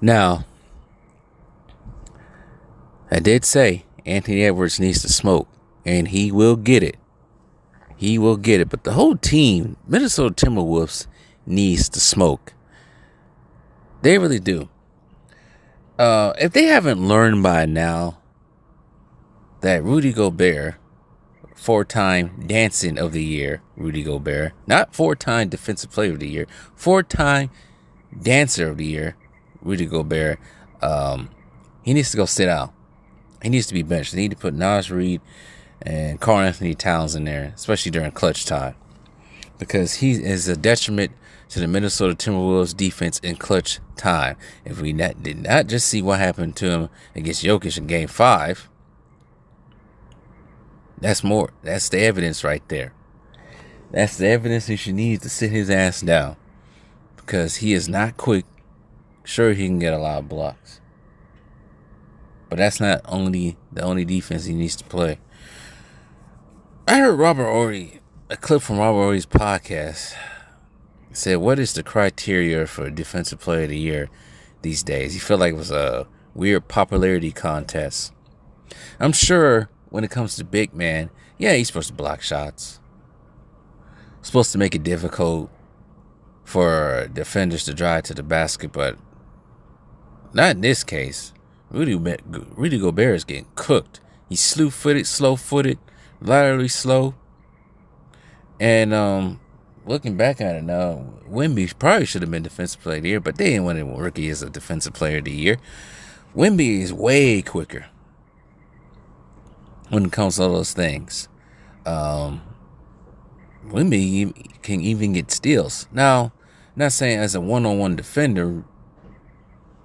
Now, I did say Anthony Edwards needs to smoke, and he will get it. He will get it. But the whole team, Minnesota Timberwolves, needs to smoke. They really do. If they haven't learned by now that Rudy Gobert, 4-time Dancing of the Year, Rudy Gobert, not 4-time Defensive Player of the Year, 4-time Dancer of the Year, Rudy Gobert, he needs to go sit out. He needs to be benched. They need to put Naz Reid and Karl-Anthony Towns in there, especially during clutch time, because he is a detriment to the Minnesota Timberwolves defense in clutch time. If we did not just see what happened to him against Jokic in Game 5, that's more. That's the evidence right there. That's the evidence that you need to sit his ass down, because he is not quick. Sure, he can get a lot of blocks, but that's not the only defense he needs to play. I heard a clip from Robert Ory's podcast. Said, what is the criteria for Defensive Player of the Year these days? He felt like it was a weird popularity contest. I'm sure when it comes to big man, yeah, he's supposed to block shots. Supposed to make it difficult for defenders to drive to the basket, but not in this case. Rudy Gobert is getting cooked. He's slew-footed, slow-footed, laterally slow. And looking back at it now, Wemby probably should have been Defensive Player of the Year, but they didn't want him rookie as a Defensive Player of the Year. Wemby is way quicker when it comes to all those things. Wemby can even get steals. Now, not saying as a one-on-one defender,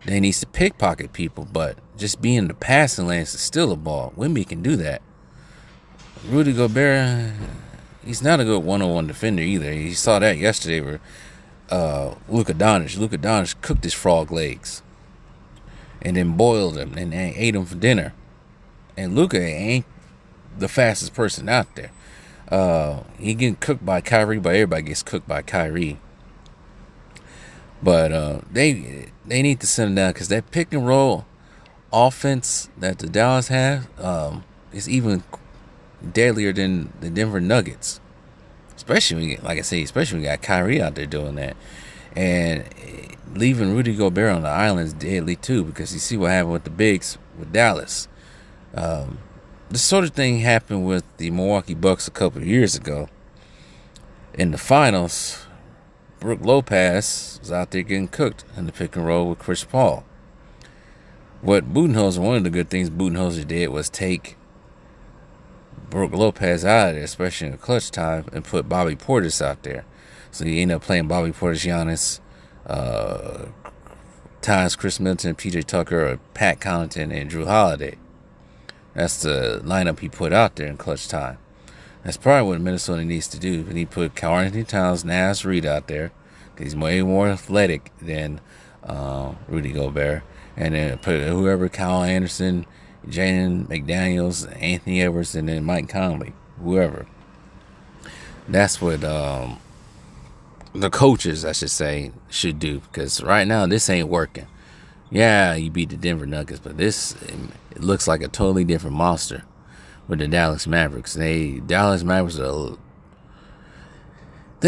they needs to pickpocket people, but just being in the passing lanes to steal the ball, Wemby can do that. Rudy Gobert, he's not a good one-on-one defender either. You saw that yesterday where Luka Doncic cooked his frog legs and then boiled him and ate him for dinner. And Luka ain't the fastest person out there. He getting cooked by Kyrie, but everybody gets cooked by Kyrie. But they need to send him down, because that pick and roll offense that the Dallas has is even deadlier than the Denver Nuggets. Especially when you got Kyrie out there doing that. And leaving Rudy Gobert on the island is deadly too, because you see what happened with the bigs with Dallas. This sort of thing happened with the Milwaukee Bucks a couple of years ago. In the finals, Brook Lopez was out there getting cooked in the pick and roll with Chris Paul. One of the good things Budenholzer did was take Brook Lopez out of there, especially in the clutch time, and put Bobby Portis out there. So you end up playing Bobby Portis, Giannis, times Chris Middleton, PJ Tucker, or Pat Connaughton, and Drew Holiday. That's the lineup he put out there in clutch time. That's probably what Minnesota needs to do. They need to put Karl-Anthony Towns, Naz Reid out there, because he's way more athletic than Rudy Gobert. And then put whoever, Kyle Anderson, Jaden McDaniels, Anthony Edwards, and then Mike Conley, whoever. That's what the coaches, I should say, should do, because right now this ain't working. Yeah, you beat the Denver Nuggets, but it looks like a totally different monster with the Dallas Mavericks. Think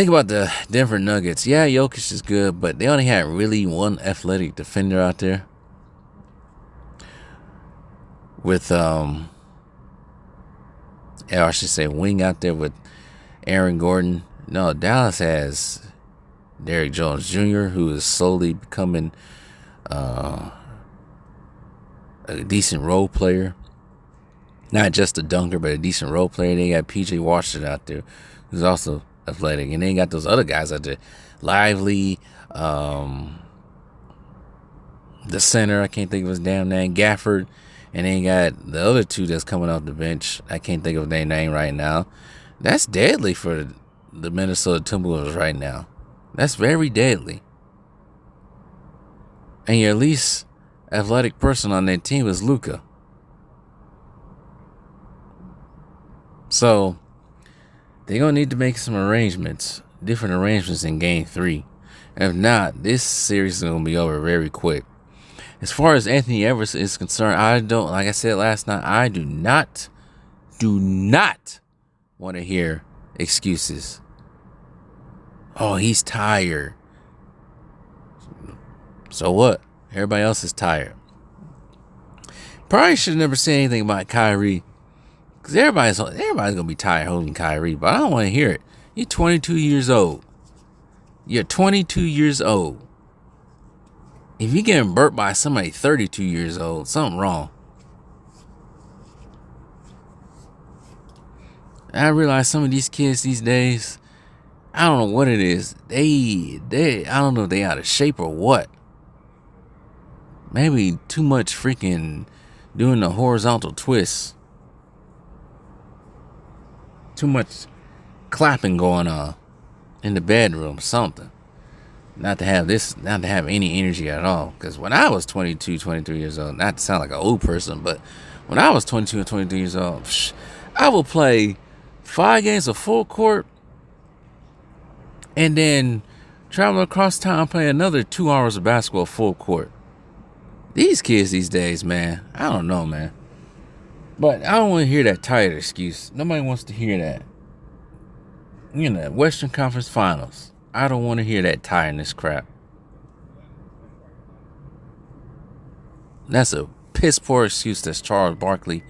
about the Denver Nuggets. Yeah, Jokic is good, but they only had really one athletic defender out there. With I should say wing out there with Aaron Gordon. No, Dallas has Derrick Jones Jr., who is slowly becoming a decent role player. Not just a dunker, but a decent role player. They got PJ Washington out there, who's also athletic. And they got those other guys out there. Lively, the center, I can't think of his damn name, Gafford. And they got the other two that's coming off the bench. I can't think of their name right now. That's deadly for the Minnesota Timberwolves right now. That's very deadly. And your least athletic person on that team is Luka. So they're going to need to make some different arrangements in Game 3. If not, this series is going to be over very quick. As far as Anthony Edwards is concerned, I don't, like I said last night, I do not want to hear excuses. Oh, he's tired. So what? Everybody else is tired. Probably should have never said anything about Kyrie. Because everybody's going to be tired holding Kyrie. But I don't want to hear it. You're 22 years old. You're 22 years old. If you're getting burnt by somebody 32 years old, something wrong. I realize some of these kids these days, I don't know what it is. I don't know if they out of shape or what. Maybe too much freaking doing the horizontal twists. Too much clapping going on in the bedroom, something. Not to have any energy at all. Because when I was 22, 23 years old, not to sound like an old person, but when I was 22 and 23 years old, I would play 5 games of full court and then travel across town, play another 2 hours of basketball full court. These kids these days, man, I don't know, man. But I don't want to hear that tired excuse. Nobody wants to hear that. You know, Western Conference Finals. I don't want to hear that tiredness crap. That's a piss poor excuse that Charles Barkley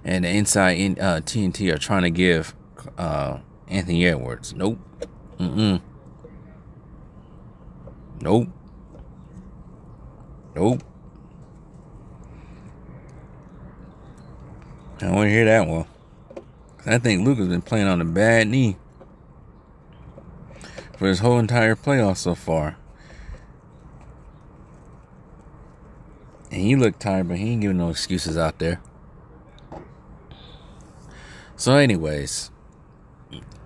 and the inside TNT are trying to give Anthony Edwards. Nope. Nope. Nope. I don't want to hear that one. I think Luka's been playing on a bad knee for his whole entire playoff so far. And he looked tired, but he ain't giving no excuses out there. So anyways,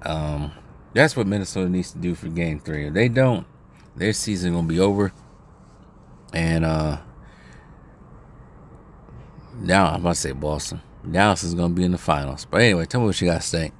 that's what Minnesota needs to do for Game 3. If they don't, their season going to be over. And now I'm about to say Boston. Dallas is going to be in the finals. But anyway, tell me what you got to say.